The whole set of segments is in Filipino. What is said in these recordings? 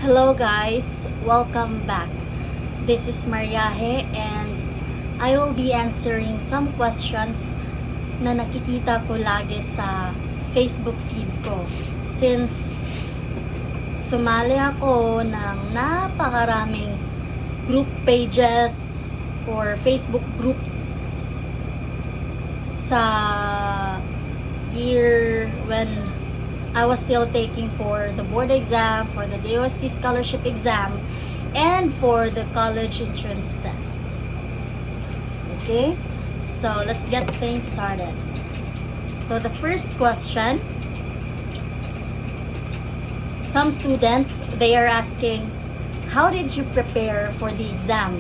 Hello guys, welcome back. This is Mariahe and I will be answering some questions na nakikita ko lagi sa Facebook feed ko. Since sumali ako ng napakaraming group pages or Facebook groups sa year when I was still taking for the board exam, for the DOST scholarship exam, and for the college entrance test. Okay, so let's get things started. So the first question, some students, they are asking, how did you prepare for the exam?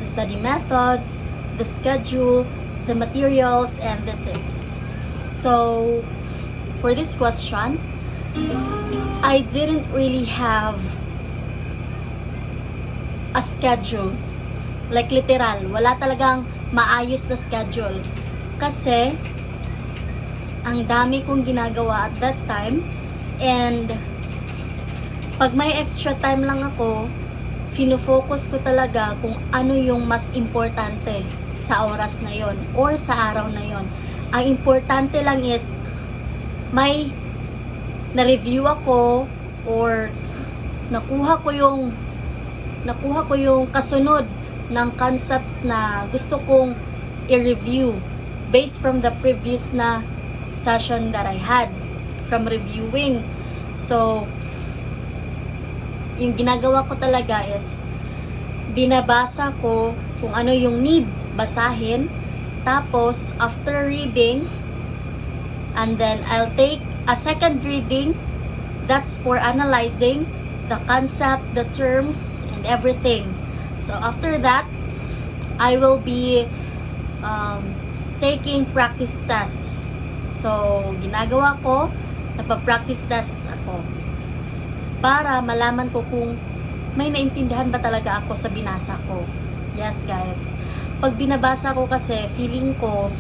The study methods, the schedule, the materials, and the tips. So for this question, I didn't really have a schedule. Like literal, wala talagang maayos na schedule. Kasi, ang dami kong ginagawa at that time. And, pag may extra time lang ako, fino-focus ko talaga kung ano yung mas importante sa oras na yon or sa araw na yon. Ang importante lang is, may na-review ako or nakuha ko yung kasunod ng concepts na gusto kong i-review based from the previous na session that I had from reviewing. So, yung ginagawa ko talaga is binabasa ko kung ano yung need basahin, tapos after reading, and then I'll take a second reading, that's for analyzing the concept, the terms, and everything. So after that, I will be taking practice tests. So ginagawa ko, nagpa-practice tests ako para malaman ko kung may naintindihan ba talaga ako sa binasa ko. Yes guys, pag binabasa ko kasi, feeling ko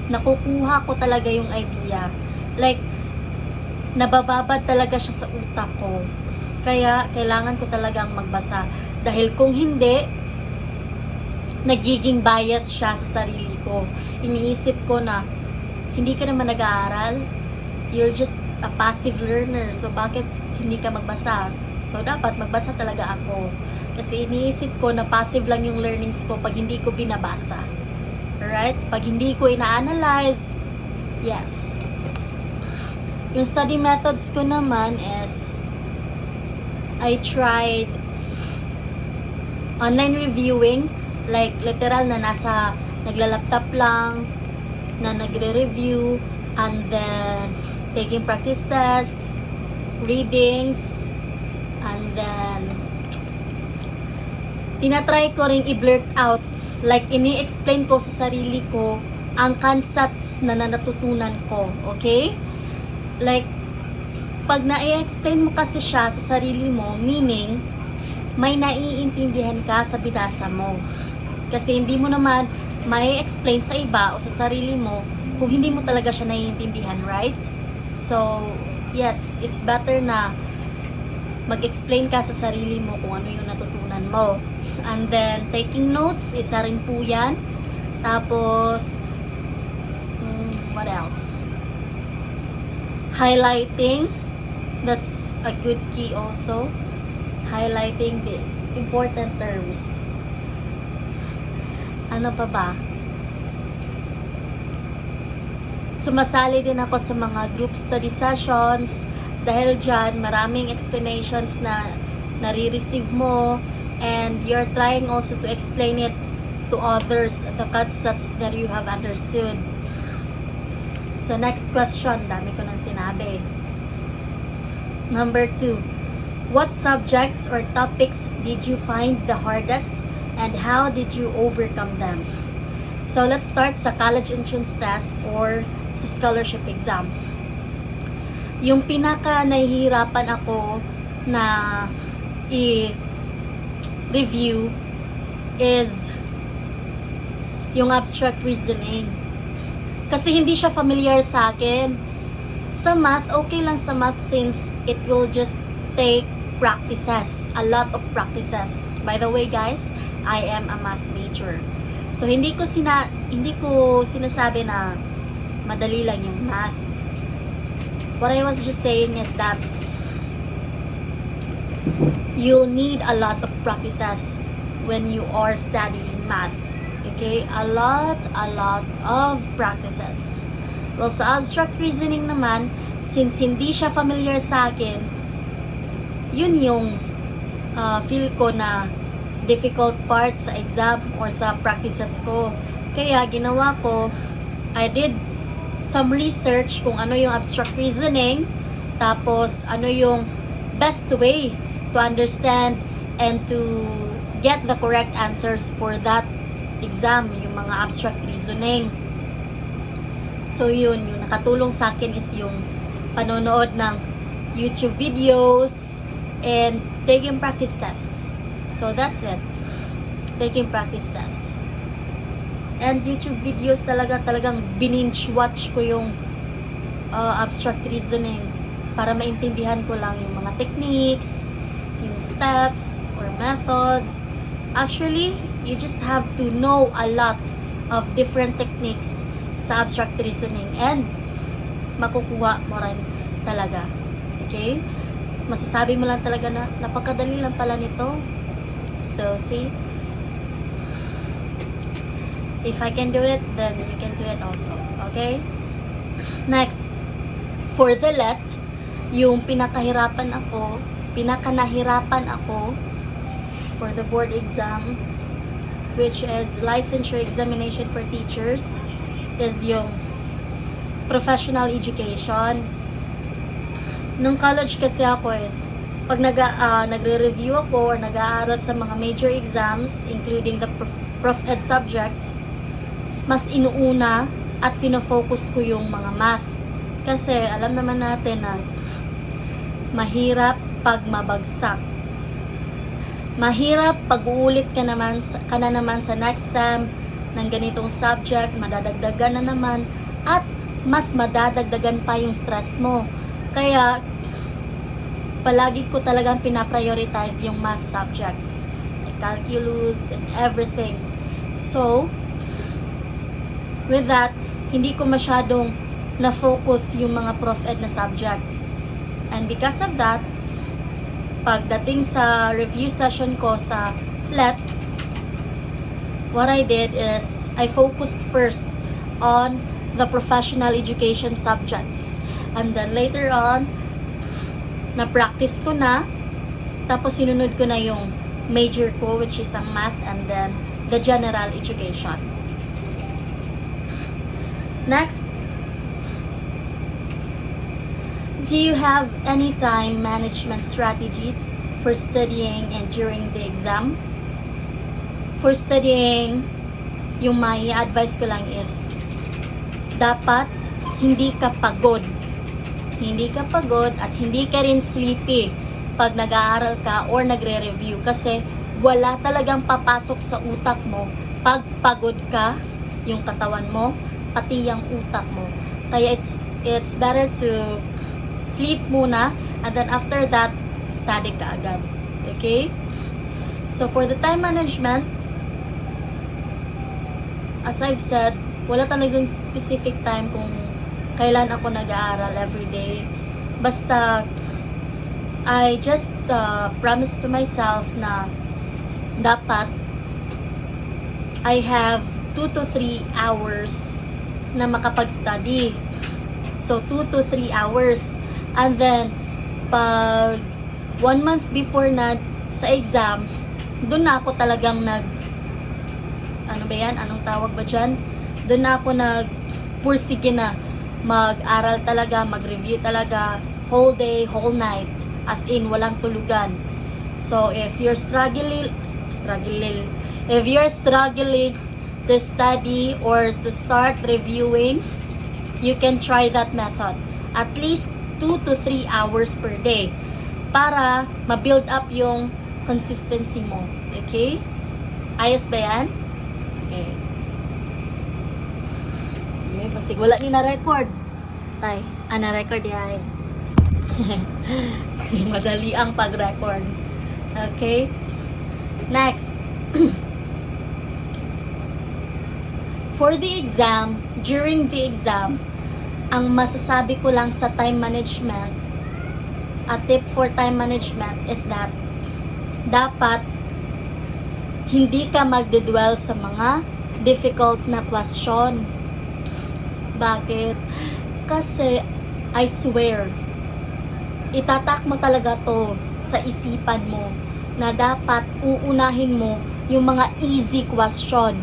nakukuha ko talaga yung idea. Like, nabababad talaga siya sa utak ko. Kaya, kailangan ko talagang magbasa. Dahil kung hindi, nagiging bias siya sa sarili ko. Iniisip ko na, hindi ka naman nag-aaral. You're just a passive learner. So, bakit hindi ka magbasa? So, dapat magbasa talaga ako. Kasi iniisip ko na passive lang yung learnings ko pag hindi ko binabasa. Alright? Pag hindi ko ina-analyze, yes. Yung study methods ko naman is, I tried online reviewing, like literal na nagla-laptop lang, na nagre-review, and then taking practice tests, readings, and then tinatry ko rin i-blurt out, like ini-explain ko sa sarili ko ang concepts na natutunan ko, okay? Like, pag na-i-explain mo kasi siya sa sarili mo, meaning, may naiintindihan ka sa binasa mo. Kasi hindi mo naman may explain sa iba o sa sarili mo kung hindi mo talaga siya naiintindihan, right? So, yes, it's better na mag-explain ka sa sarili mo kung ano yung natutunan mo. And then, taking notes, isa rin po yan. Tapos, what else? Highlighting, that's a good key also. Highlighting the important terms. Ano pa ba? Sumasali din ako sa mga group study sessions. Dahil dyan, maraming explanations na nare-receive mo, and you're trying also to explain it to others, the concepts that you have understood. So next question, dami ko nang sinabi. Number 2, what subjects or topics did you find the hardest and how did you overcome them? So let's start sa college entrance test or sa scholarship exam. Yung pinaka nahihirapan ako na i-review is yung abstract reasoning. Kasi hindi siya familiar sa akin. Sa math, okay lang sa math since it will just take practices. A lot of practices. By the way guys, I am a math major. So hindi ko sinasabi na madali lang yung math. What I was just saying is that you'll need a lot of practices when you are studying math. Okay? A lot of practices. Well, sa abstract reasoning naman, since hindi siya familiar sa akin, yun yung feel ko na difficult part sa exam or sa practices ko. Kaya ginawa ko, I did some research kung ano yung abstract reasoning, tapos ano yung best way to understand and to get the correct answers for that exam, yung mga abstract reasoning. So yun, yung nakatulong sa akin is yung panonood ng YouTube videos and taking practice tests. So that's it. Taking practice tests. And YouTube videos talagang binge watch ko yung abstract reasoning para maintindihan ko lang yung mga techniques, yung steps or methods. Actually, you just have to know a lot of different techniques sa abstract reasoning and makukuha mo rin talaga. Okay? Masasabi mo lang talaga na napakadali lang pala nito. So, see? If I can do it, then you can do it also. Okay? Next, for the LET, yung pinakanahirapan ako for the board exam, which is licensure examination for teachers, is yung professional education. Nung college kasi ako is, pag nagre-review ako or nag-aaral sa mga major exams, including the prof ed subjects, mas inuuna at fino-focus ko yung mga math. Kasi alam naman natin na mahirap pag mabagsak. Mahirap pag uulit ka na naman sa next sem ng ganitong subject, madadagdagan na naman at mas madadagdagan pa yung stress mo. Kaya palagi ko talagang pinaprioritize yung math subjects, like calculus and everything. So with that, hindi ko masyadong na-focus yung mga prof ed na subjects. And because of that, pagdating sa review session ko sa LET, what I did is I focused first on the professional education subjects. And then later on, na-practice ko na, tapos sinunod ko na yung major ko, which is ang math, and then the general education. Next, do you have any time management strategies for studying and during the exam? For studying, yung may advice ko lang is, dapat hindi ka pagod. Hindi ka pagod at hindi ka rin sleepy pag nag-aaral ka or nagre-review, kasi wala talagang papasok sa utak mo pag pagod ka, yung katawan mo, pati yung utak mo. Kaya it's better to sleep muna, and then after that, study ka agad. Okay? So, for the time management, as I've said, wala talagang specific time kung kailan ako nag-aaral everyday. Basta, I just promised to myself na dapat I have 2 to 3 hours na makapag-study. So, 2 to 3 hours. And then, pag 1 month before na sa exam, doon na ako talagang anong tawag ba dyan? Doon na ako pursige na mag-aral talaga, mag-review talaga, whole day, whole night, as in walang tulugan. So, if you're struggling to study or to start reviewing, you can try that method. At least 2 to 3 hours per day para ma-build up yung consistency mo. Okay? Ayos ba yan? Okay. May basig. Wala ni na-record. Tay, na-record yan. Madali ang pag-record. Okay? Next. For the exam, during the exam, ang masasabi ko lang sa time management, a tip for time management is that dapat hindi ka magdedwell sa mga difficult na question. Bakit? Kasi, I swear, itatak mo talaga to sa isipan mo na dapat uunahin mo yung mga easy question.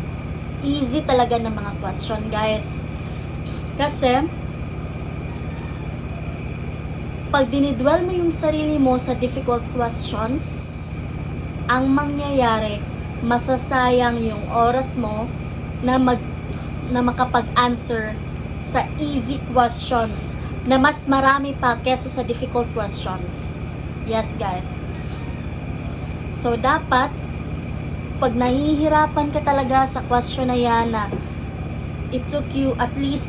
Easy talaga ng mga question, guys. Kasi, pag dinidwell mo yung sarili mo sa difficult questions, ang mangyayari, masasayang yung oras mo na makapag-answer sa easy questions na mas marami pa kesa sa difficult questions. Yes, guys. So, dapat, pag nahihirapan ka talaga sa question na yan na it took you at least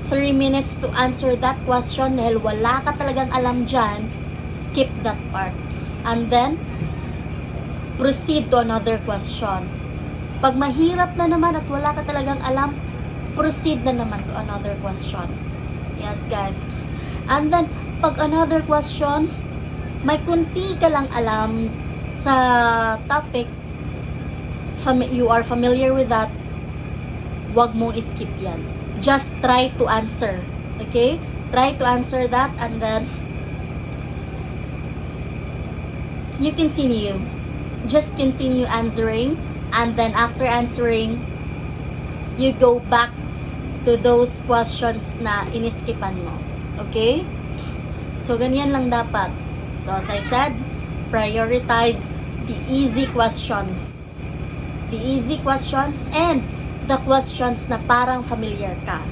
3 minutes to answer that question dahil wala ka talagang alam dyan, skip that part. And then, proceed to another question. Pag mahirap na naman at wala ka talagang alam, proceed na naman to another question. Yes, guys. And then, pag another question, may kunti ka lang alam sa topic, you are familiar with that, wag mong skip yan. Just try to answer. Okay? Try to answer that and then you continue. Just continue answering and then after answering, you go back to those questions na iniskipan mo. Okay? So, ganyan lang dapat. So, as I said, prioritize the easy questions. The easy questions and the questions na parang familiar ka.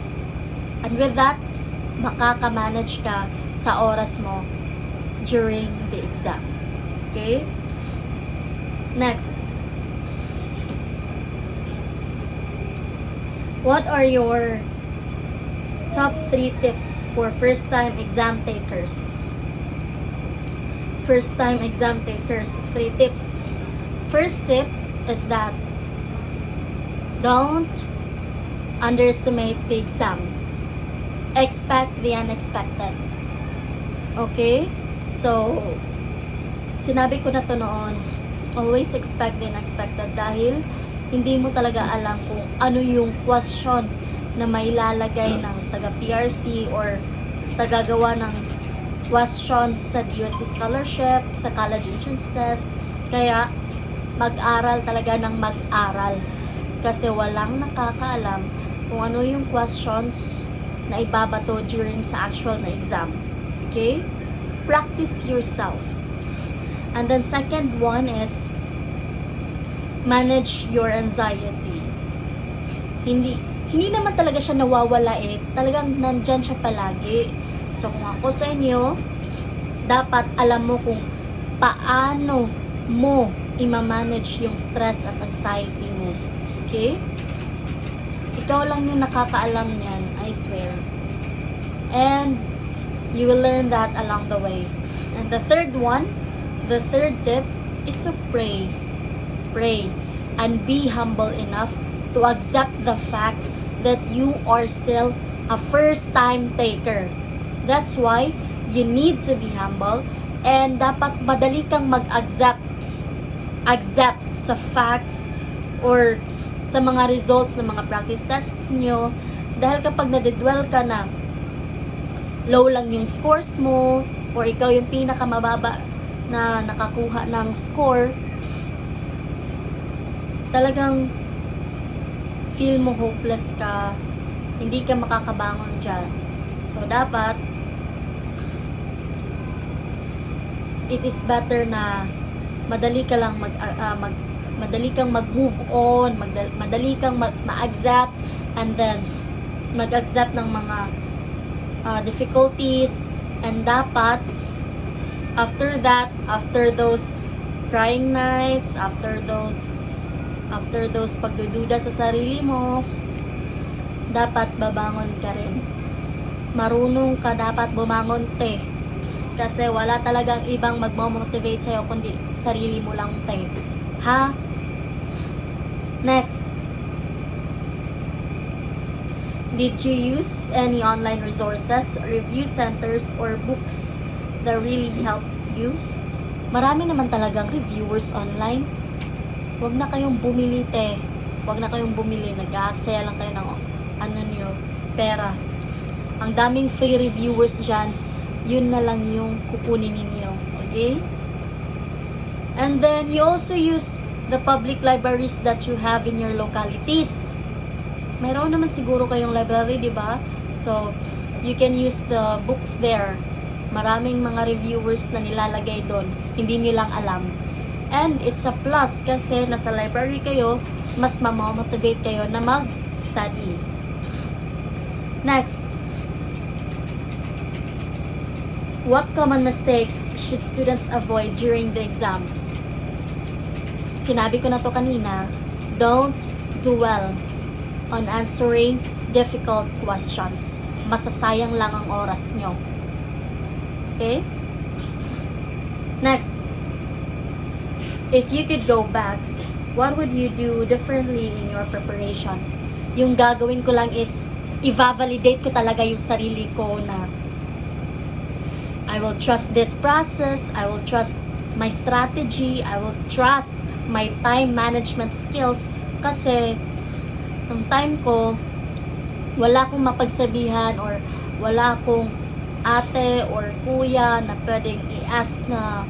And with that, makaka-manage ka sa oras mo during the exam. Okay? Next. What are your top 3 tips for first-time exam takers? First-time exam takers, 3 tips. First tip is that don't underestimate the exam. Expect the unexpected. Okay? So, sinabi ko na to noon, always expect the unexpected dahil hindi mo talaga alam kung ano yung question na mailalagay ng taga-PRC or tagagawa ng questions sa UST Scholarship, sa College Entrance Test. Kaya, mag-aral talaga ng mag-aral. Kasi walang nakakaalam kung ano yung questions na ibabato during sa actual na exam. Okay? Practice yourself. And then second one is manage your anxiety. Hindi naman talaga siya nawawala eh. Talagang nandyan siya palagi. So kung ako sa inyo, dapat alam mo kung paano mo i-manage yung stress at anxiety mo. Okay? Ikaw lang yung nakakaalam niyan, I swear. And you will learn that along the way. And the third tip is to pray. Pray and be humble enough to accept the fact that you are still a first-time taker. That's why you need to be humble and dapat madali kang mag-accept sa facts or sa mga results ng mga practice tests nyo. Dahil kapag nadedwell ka na low lang yung scores mo or ikaw yung pinakamababa na nakakuha ng score, talagang feel mo hopeless ka, hindi ka makakabangon dyan. So, dapat it is better na madali ka lang madali kang mag-move on, madali kang ma-accept and then mag-accept ng mga difficulties. And dapat after that, after those crying nights, after those pagdududa sa sarili mo, dapat babangon ka rin. Marunong ka dapat bumangon, te. Kasi wala talagang ibang magmo-motivate sa'yo kundi sarili mo lang, te. Ha? Next. Did you use any online resources, review centers, or books that really helped you? Marami naman talagang reviewers online. Huwag na kayong bumili, te. Huwag na kayong bumili. Nag-aaksaya lang kayo ng pera. Ang daming free reviewers dyan, yun na lang yung kukunin ninyo. Okay? And then, you also use the public libraries that you have in your localities. Mayroon naman siguro kayong library, di ba? So, you can use the books there. Maraming mga reviewers na nilalagay doon. Hindi nyo lang alam. And it's a plus kasi nasa library kayo, mas mamotivate kayo na mag-study. Next. What common mistakes should students avoid during the exam? Sinabi ko na to kanina, don't dwell on answering difficult questions. Masasayang lang ang oras nyo. Okay? Next. If you could go back, what would you do differently in your preparation? Yung gagawin ko lang is, i-validate ko talaga yung sarili ko na I will trust this process, I will trust my strategy, I will trust my time management skills kasi ng time ko, wala akong mapagsabihan or wala akong ate or kuya na pwedeng i-ask na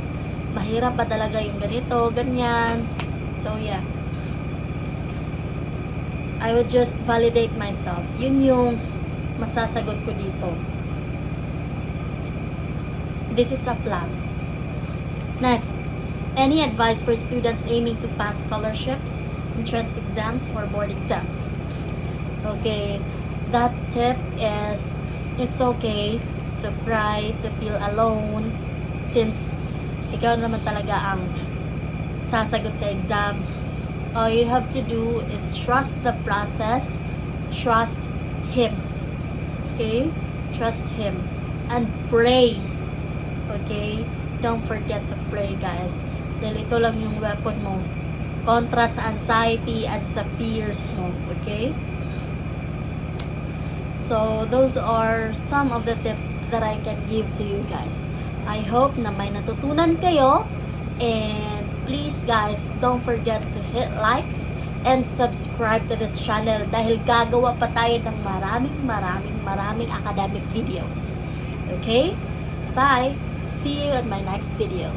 mahirap ba talaga yung ganito, ganyan. So, yeah. I will just validate myself. Yun yung masasagot ko dito. This is a plus. Next. Any advice for students aiming to pass scholarships, entrance exams, or board exams? Okay, that tip is, it's okay to cry, to feel alone, since ikaw naman talaga ang sasagot sa exam. All you have to do is trust the process, trust Him. Okay? Trust Him. And pray. Okay? Don't forget to pray, guys. Dahil ito lang yung weapon mo kontra sa anxiety at sa fears mo. Okay? So, those are some of the tips that I can give to you guys. I hope na may natutunan kayo. And please guys, don't forget to hit likes and subscribe to this channel dahil gagawa pa tayo ng maraming academic videos. Okay? Bye! See you at my next video.